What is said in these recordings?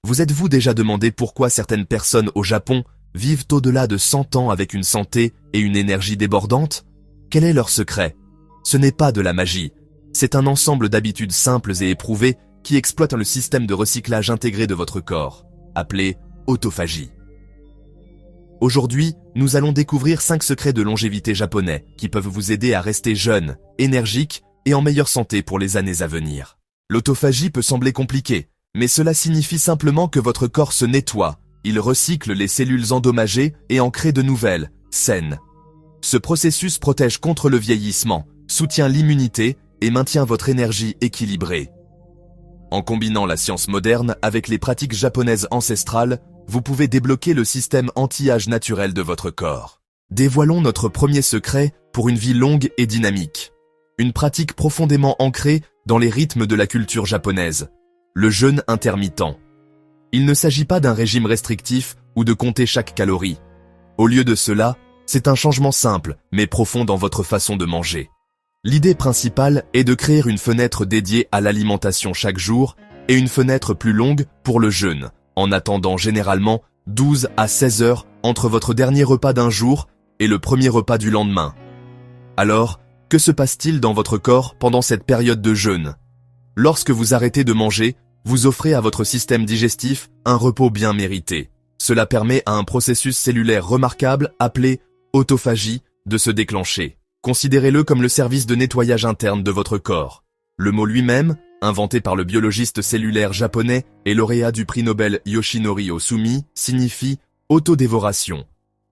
Vous êtes-vous déjà demandé pourquoi certaines personnes au Japon vivent au-delà de 100 ans avec une santé et une énergie débordante? Quel est leur secret? Ce n'est pas de la magie, c'est un ensemble d'habitudes simples et éprouvées qui exploitent le système de recyclage intégré de votre corps, appelé autophagie. Aujourd'hui, nous allons découvrir 5 secrets de longévité japonais qui peuvent vous aider à rester jeune, énergique et en meilleure santé pour les années à venir. L'autophagie peut sembler compliquée, mais cela signifie simplement que votre corps se nettoie, il recycle les cellules endommagées et en crée de nouvelles, saines. Ce processus protège contre le vieillissement, soutient l'immunité et maintient votre énergie équilibrée. En combinant la science moderne avec les pratiques japonaises ancestrales, vous pouvez débloquer le système anti-âge naturel de votre corps. Dévoilons notre premier secret pour une vie longue et dynamique. Une pratique profondément ancrée dans les rythmes de la culture japonaise. Le jeûne intermittent. Il ne s'agit pas d'un régime restrictif ou de compter chaque calorie. Au lieu de cela, c'est un changement simple mais profond dans votre façon de manger. L'idée principale est de créer une fenêtre dédiée à l'alimentation chaque jour et une fenêtre plus longue pour le jeûne, en attendant généralement 12 à 16 heures entre votre dernier repas d'un jour et le premier repas du lendemain. Alors, que se passe-t-il dans votre corps pendant cette période de jeûne? Lorsque vous arrêtez de manger, vous offrez à votre système digestif un repos bien mérité. Cela permet à un processus cellulaire remarquable appelé autophagie de se déclencher. Considérez-le comme le service de nettoyage interne de votre corps. Le mot lui-même, inventé par le biologiste cellulaire japonais et lauréat du prix Nobel Yoshinori Ohsumi, signifie autodévoration.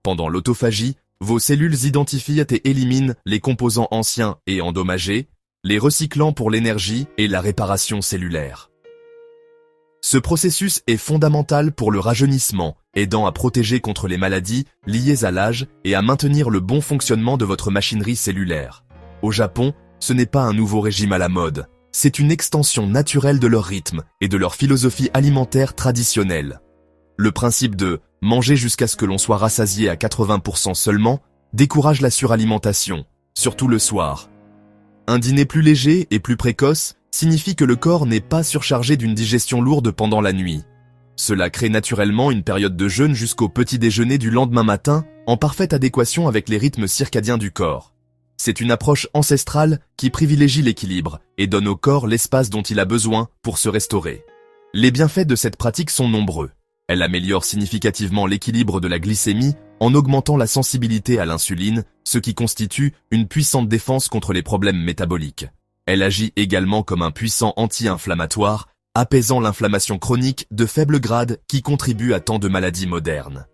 Pendant l'autophagie, vos cellules identifient et éliminent les composants anciens et endommagés, les recyclant pour l'énergie et la réparation cellulaire. Ce processus est fondamental pour le rajeunissement, aidant à protéger contre les maladies liées à l'âge et à maintenir le bon fonctionnement de votre machinerie cellulaire. Au Japon, ce n'est pas un nouveau régime à la mode, c'est une extension naturelle de leur rythme et de leur philosophie alimentaire traditionnelle. Le principe de « manger jusqu'à ce que l'on soit rassasié à 80% seulement » décourage la suralimentation, surtout le soir. Un dîner plus léger et plus précoce signifie que le corps n'est pas surchargé d'une digestion lourde pendant la nuit. Cela crée naturellement une période de jeûne jusqu'au petit déjeuner du lendemain matin, en parfaite adéquation avec les rythmes circadiens du corps. C'est une approche ancestrale qui privilégie l'équilibre et donne au corps l'espace dont il a besoin pour se restaurer. Les bienfaits de cette pratique sont nombreux. Elle améliore significativement l'équilibre de la glycémie en augmentant la sensibilité à l'insuline, ce qui constitue une puissante défense contre les problèmes métaboliques. Elle agit également comme un puissant anti-inflammatoire, apaisant l'inflammation chronique de faible grade qui contribue à tant de maladies modernes.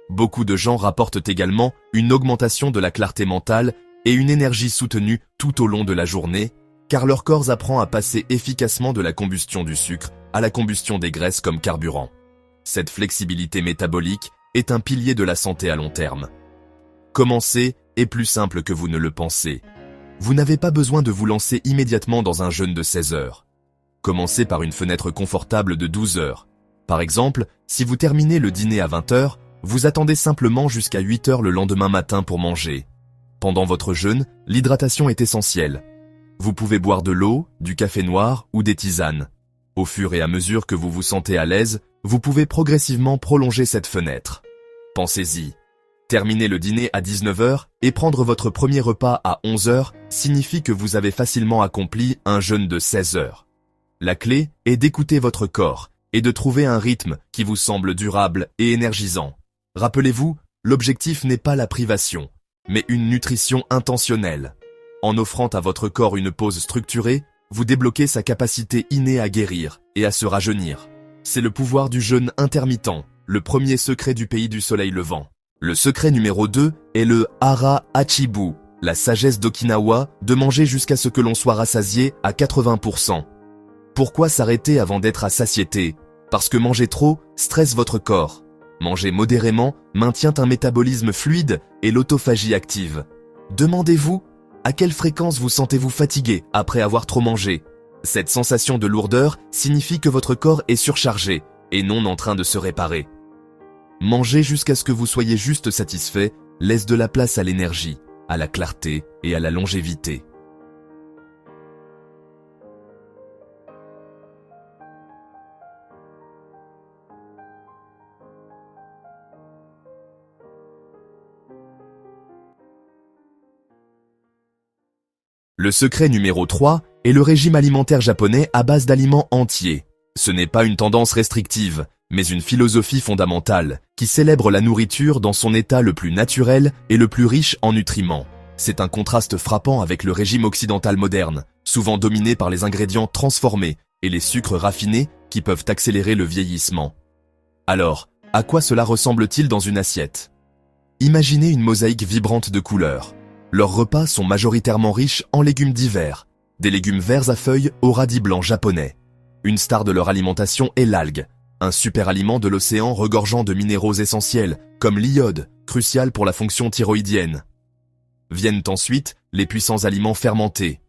Beaucoup de gens rapportent également une augmentation de la clarté mentale et une énergie soutenue tout au long de la journée, car leur corps apprend à passer efficacement de la combustion du sucre à la combustion des graisses comme carburant. Cette flexibilité métabolique est un pilier de la santé à long terme. Commencer est plus simple que vous ne le pensez. Vous n'avez pas besoin de vous lancer immédiatement dans un jeûne de 16 heures. Commencez par une fenêtre confortable de 12 heures. Par exemple, si vous terminez le dîner à 20 heures, vous attendez simplement jusqu'à 8 heures le lendemain matin pour manger. Pendant votre jeûne, l'hydratation est essentielle. Vous pouvez boire de l'eau, du café noir ou des tisanes. Au fur et à mesure que vous vous sentez à l'aise, vous pouvez progressivement prolonger cette fenêtre. Pensez-y. Terminer le dîner à 19 heures et prendre votre premier repas à 11 heures signifie que vous avez facilement accompli un jeûne de 16 heures. La clé est d'écouter votre corps et de trouver un rythme qui vous semble durable et énergisant. Rappelez-vous, l'objectif n'est pas la privation, mais une nutrition intentionnelle. En offrant à votre corps une pause structurée, vous débloquez sa capacité innée à guérir et à se rajeunir. C'est le pouvoir du jeûne intermittent, le premier secret du pays du soleil levant. Le secret numéro 2 est le Hara Hachibu, la sagesse d'Okinawa de manger jusqu'à ce que l'on soit rassasié à 80%. Pourquoi s'arrêter avant d'être à satiété? Parce que manger trop stresse votre corps. Manger modérément maintient un métabolisme fluide et l'autophagie active. Demandez-vous, à quelle fréquence vous sentez-vous fatigué après avoir trop mangé? Cette sensation de lourdeur signifie que votre corps est surchargé et non en train de se réparer. Manger jusqu'à ce que vous soyez juste satisfait laisse de la place à l'énergie, à la clarté et à la longévité. Le secret numéro 3 est le régime alimentaire japonais à base d'aliments entiers. Ce n'est pas une tendance restrictive, mais une philosophie fondamentale qui célèbre la nourriture dans son état le plus naturel et le plus riche en nutriments. C'est un contraste frappant avec le régime occidental moderne, souvent dominé par les ingrédients transformés et les sucres raffinés qui peuvent accélérer le vieillissement. Alors, à quoi cela ressemble-t-il dans une assiette? Imaginez une mosaïque vibrante de couleurs. Leurs repas sont majoritairement riches en légumes divers, des légumes verts à feuilles au radis blanc japonais. Une star de leur alimentation est l'algue, un super aliment de l'océan regorgeant de minéraux essentiels, comme l'iode, crucial pour la fonction thyroïdienne. Viennent ensuite les puissants aliments fermentés.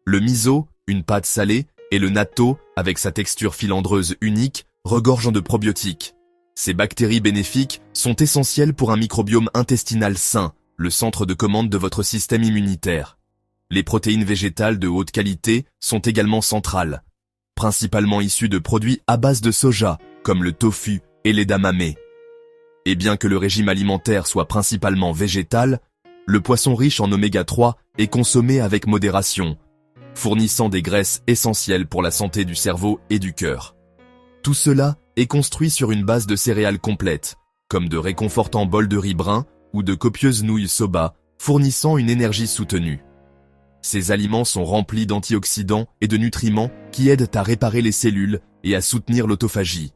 Le miso, une pâte salée, et le natto, avec sa texture filandreuse unique, regorgeant de probiotiques. Ces bactéries bénéfiques sont essentielles pour un microbiome intestinal sain, le centre de commande de votre système immunitaire. Les protéines végétales de haute qualité sont également centrales, principalement issues de produits à base de soja, comme le tofu et l'edamame. Et bien que le régime alimentaire soit principalement végétal, le poisson riche en oméga 3 est consommé avec modération, fournissant des graisses essentielles pour la santé du cerveau et du cœur. Tout cela est construit sur une base de céréales complètes, comme de réconfortants bols de riz brun ou de copieuses nouilles soba, fournissant une énergie soutenue. Ces aliments sont remplis d'antioxydants et de nutriments qui aident à réparer les cellules et à soutenir l'autophagie.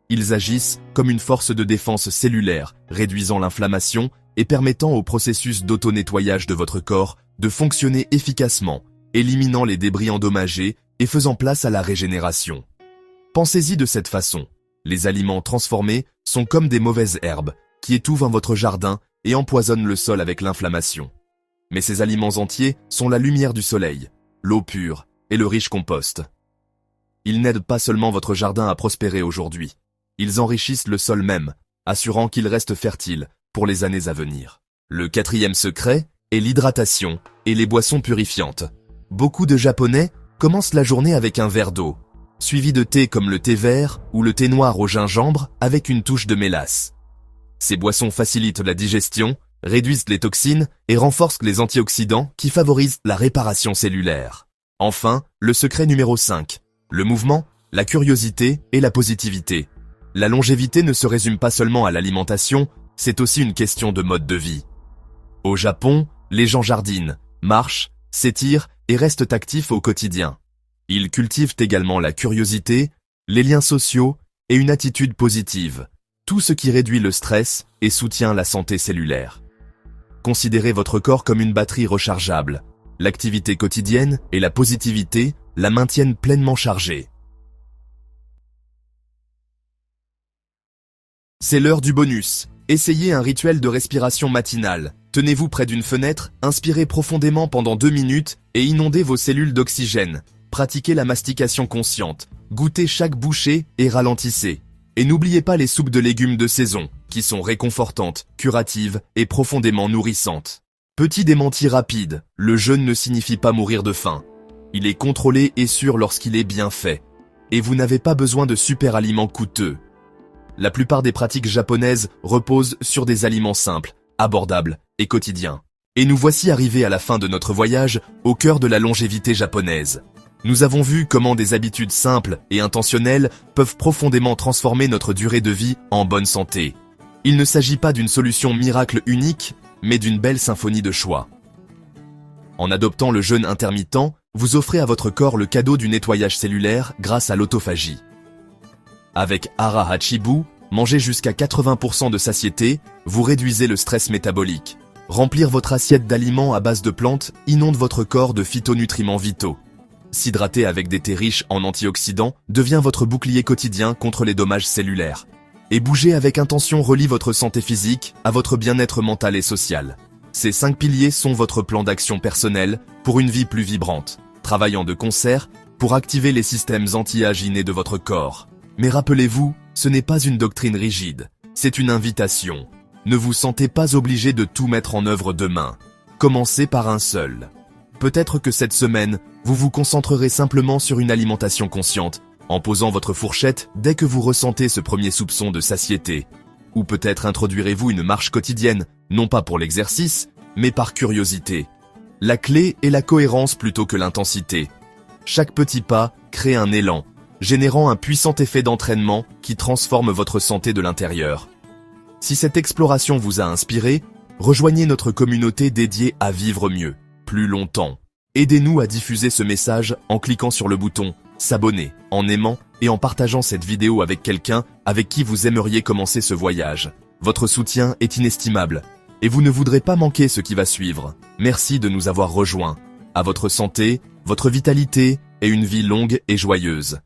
Ils agissent comme une force de défense cellulaire, réduisant l'inflammation et permettant au processus d'auto-nettoyage de votre corps de fonctionner efficacement, éliminant les débris endommagés et faisant place à la régénération. Pensez-y de cette façon. Les aliments transformés sont comme des mauvaises herbes qui étouffent votre jardin et empoisonnent le sol avec l'inflammation. Mais ces aliments entiers sont la lumière du soleil, l'eau pure et le riche compost. Ils n'aident pas seulement votre jardin à prospérer aujourd'hui, ils enrichissent le sol même, assurant qu'il reste fertile pour les années à venir. Le 4e secret est l'hydratation et les boissons purifiantes. Beaucoup de Japonais commencent la journée avec un verre d'eau, suivi de thé comme le thé vert ou le thé noir au gingembre avec une touche de mélasse. Ces boissons facilitent la digestion, réduisent les toxines et renforcent les antioxydants qui favorisent la réparation cellulaire. Enfin, le secret numéro 5, le mouvement, la curiosité et la positivité. La longévité ne se résume pas seulement à l'alimentation, c'est aussi une question de mode de vie. Au Japon, les gens jardinent, marchent, s'étirent et restent actifs au quotidien. Ils cultivent également la curiosité, les liens sociaux et une attitude positive, tout ce qui réduit le stress et soutient la santé cellulaire. Considérez votre corps comme une batterie rechargeable. L'activité quotidienne et la positivité la maintiennent pleinement chargée. C'est l'heure du bonus. Essayez un rituel de respiration matinale. Tenez-vous près d'une fenêtre, inspirez profondément pendant 2 minutes et inondez vos cellules d'oxygène. Pratiquez la mastication consciente. Goûtez chaque bouchée et ralentissez. Et n'oubliez pas les soupes de légumes de saison, qui sont réconfortantes, curatives et profondément nourrissantes. Petit démenti rapide, le jeûne ne signifie pas mourir de faim. Il est contrôlé et sûr lorsqu'il est bien fait. Et vous n'avez pas besoin de super aliments coûteux. La plupart des pratiques japonaises reposent sur des aliments simples, abordables et quotidiens. Et nous voici arrivés à la fin de notre voyage au cœur de la longévité japonaise. Nous avons vu comment des habitudes simples et intentionnelles peuvent profondément transformer notre durée de vie en bonne santé. Il ne s'agit pas d'une solution miracle unique, mais d'une belle symphonie de choix. En adoptant le jeûne intermittent, vous offrez à votre corps le cadeau du nettoyage cellulaire grâce à l'autophagie. Avec Hara Hachibu, mangez jusqu'à 80% de satiété, vous réduisez le stress métabolique. Remplir votre assiette d'aliments à base de plantes inonde votre corps de phytonutriments vitaux. S'hydrater avec des thés riches en antioxydants devient votre bouclier quotidien contre les dommages cellulaires. Et bouger avec intention relie votre santé physique à votre bien-être mental et social. Ces 5 piliers sont votre plan d'action personnel pour une vie plus vibrante, travaillant de concert pour activer les systèmes anti-âge innés de votre corps. Mais rappelez-vous, ce n'est pas une doctrine rigide, c'est une invitation. Ne vous sentez pas obligé de tout mettre en œuvre demain. Commencez par un seul. Peut-être que cette semaine, vous vous concentrerez simplement sur une alimentation consciente, en posant votre fourchette dès que vous ressentez ce premier soupçon de satiété. Ou peut-être introduirez-vous une marche quotidienne, non pas pour l'exercice, mais par curiosité. La clé est la cohérence plutôt que l'intensité. Chaque petit pas crée un élan, générant un puissant effet d'entraînement qui transforme votre santé de l'intérieur. Si cette exploration vous a inspiré, rejoignez notre communauté dédiée à vivre mieux, plus longtemps. Aidez-nous à diffuser ce message en cliquant sur le bouton « S'abonner », en aimant et en partageant cette vidéo avec quelqu'un avec qui vous aimeriez commencer ce voyage. Votre soutien est inestimable et vous ne voudrez pas manquer ce qui va suivre. Merci de nous avoir rejoints. À votre santé, votre vitalité et une vie longue et joyeuse.